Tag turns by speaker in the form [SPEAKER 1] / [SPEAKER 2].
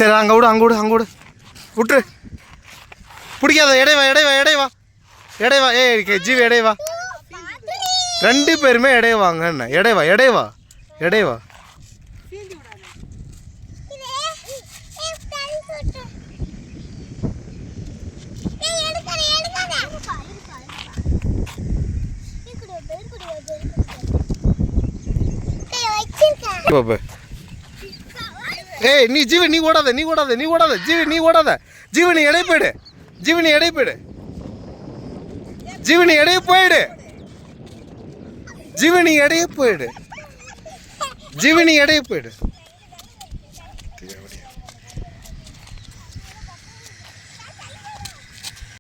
[SPEAKER 1] சரி அங்கே விடு அங்கே விடு அங்கே விடு விட்டுரு. பிடிக்காத இடைவா இடைவா இடைவா இடைவா. ஜீவி இடைவா. 2 பேருமே இடைவாங்க. என்ன இடைவா இடைவா இடைவா. நீ ஜீவி நீ ஓடாத நீ ஓடாத நீ ஓடாத ஜீவி நீ ஓடாத. ஜீவி நீ இடைய போயிடு. ஜீவி நீ இடைய போயிடு. ஜீவி நீ இடைய போயிடு. ஜீவி நீ இடைய போயிடு. ஜீவி நீ இடைய போயிடு.